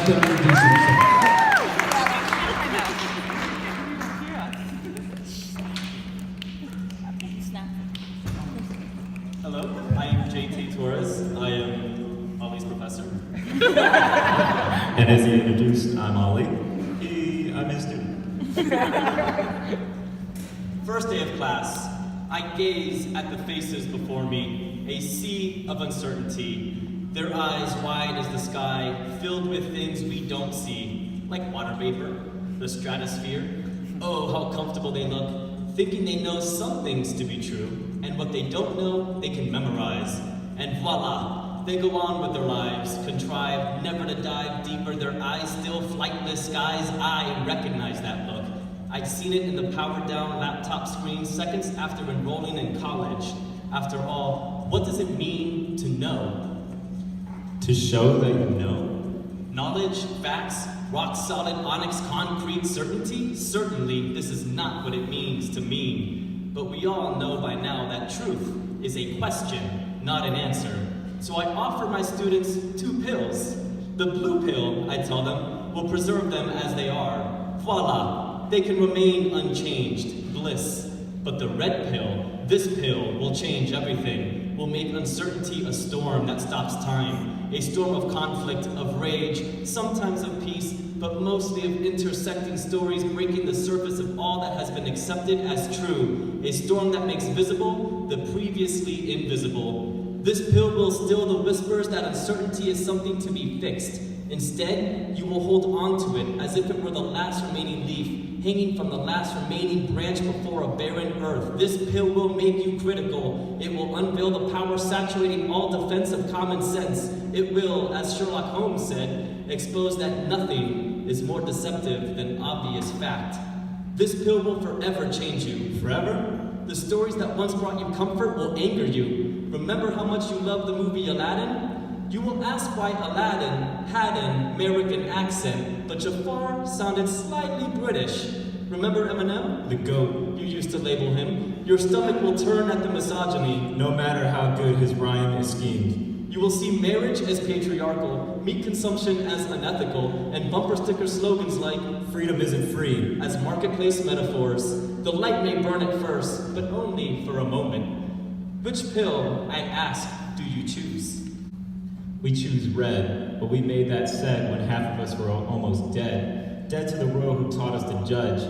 let them introduce themselves. Hello, I am JT Torres. I am Ollie's professor. And as he introduced, I'm Ollie. I'm his student. First day of class, I gaze at the faces before me, a sea of uncertainty. Their eyes wide as the sky, filled with things we don't see, like water vapor, the stratosphere. Oh, how comfortable they look, thinking they know some things to be true, and what they don't know, they can memorize. And voila, they go on with their lives, contrived never to dive deeper, their eyes still flightless skies. I recognize that look. I'd seen it in the powered down laptop screen seconds after enrolling in college. After all, what does it mean to know? To show that you know. Knowledge, facts, rock solid onyx concrete certainty? Certainly, this is not what it means to mean. But we all know by now that truth is a question, not an answer. So I offer my students 2 pills. The blue pill, I tell them, will preserve them as they are. Voila, they can remain unchanged, bliss. But the red pill, this pill, will change everything, will make uncertainty a storm that stops time. A storm of conflict, of rage, sometimes of peace, but mostly of intersecting stories breaking the surface of all that has been accepted as true. A storm that makes visible the previously invisible. This pill will still the whispers that uncertainty is something to be fixed. Instead, you will hold on to it as if it were the last remaining leaf, hanging from the last remaining branch before a barren earth. This pill will make you critical. It will unveil the power saturating all defense of common sense. It will, as Sherlock Holmes said, expose that nothing is more deceptive than obvious fact. This pill will forever change you. Forever? The stories that once brought you comfort will anger you. Remember how much you loved the movie Aladdin? You will ask why Aladdin had an American accent, but Jafar sounded slightly British. Remember Eminem? The GOAT. You used to label him. Your stomach will turn at the misogyny. No matter how good his rhyme is schemed. You will see marriage as patriarchal, meat consumption as unethical, and bumper sticker slogans like, Freedom isn't free. as marketplace metaphors. The light may burn at first, but only for a moment. Which pill, I ask, do you choose? We choose red, but we made that set when half of us were almost dead. Dead to the world who taught us to judge.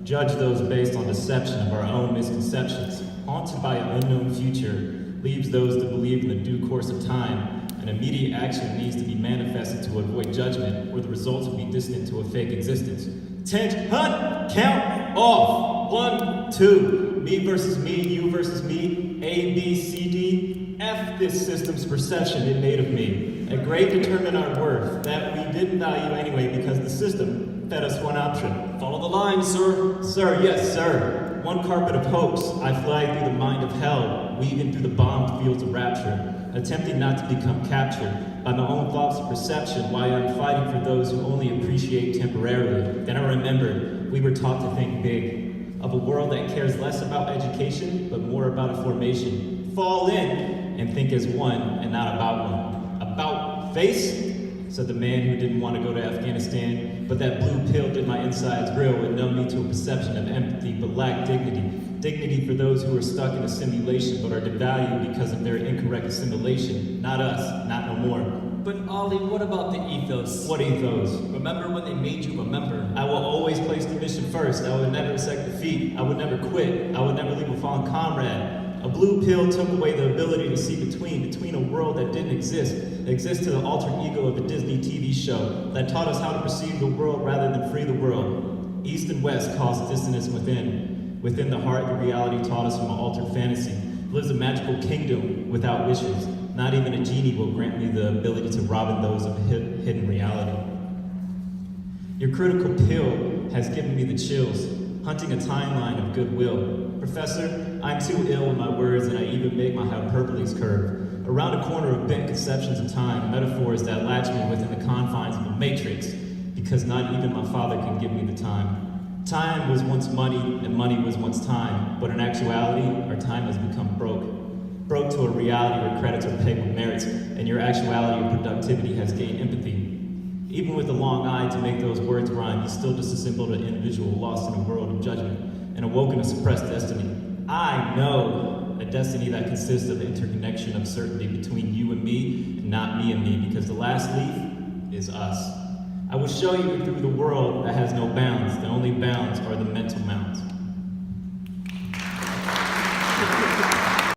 Judge those based on deception of our own misconceptions. Haunted by an unknown future, leaves those to believe in the due course of time. An immediate action needs to be manifested to avoid judgment, or the results will be distant to a fake existence. Tent, hunt, count, off. 1, 2, me versus me, you versus me, A, B, C, D. F this system's perception it made of me. A grade determined our worth, that we didn't value anyway because the system fed us one option. Follow the line, sir. Sir, yes, sir. One carpet of hopes, I fly through the mind of hell, weaving through the bombed fields of rapture, attempting not to become captured by my own thoughts of perception while I'm fighting for those who only appreciate temporarily. Then I remembered we were taught to think big, of a world that cares less about education, but more about a formation. Fall in and think as one and not about one. About face? Said the man who didn't want to go to Afghanistan, but that blue pill did my insides real and numbed me to a perception of empathy but lacked dignity. Dignity for those who are stuck in a simulation but are devalued because of their incorrect assimilation. Not us, not no more. But Ollie, what about the ethos? What ethos? Remember when they made you remember? I will always place the mission first. I would never accept defeat. I would never quit. I would never leave a fallen comrade. A blue pill took away the ability to see between a world that didn't exist to the alter ego of a Disney TV show that taught us how to perceive the world rather than free the world. East and West caused dissonance within. Within the heart, the reality taught us from an altered fantasy. Lives a magical kingdom without wishes. Not even a genie will grant me the ability to robin those of a hidden reality. Your critical pill has given me the chills, hunting a timeline of goodwill. Professor, I'm too ill with my words and I even make my hyperboles curve. Around a corner of bent conceptions of time, metaphors that latch me within the confines of a matrix, because not even my father can give me the time. Time was once money, and money was once time, but in actuality, our time has become broke. Broke to a reality where credits are paid with merits, and your actuality of productivity has gained empathy. Even with a long eye to make those words rhyme, he's still just a simple individual lost in a world of judgment and awoken a suppressed destiny. I know a destiny that consists of interconnection of certainty between you and me, and not me and me, because the last leaf is us. I will show you through the world that has no bounds. The only bounds are the mental mounds.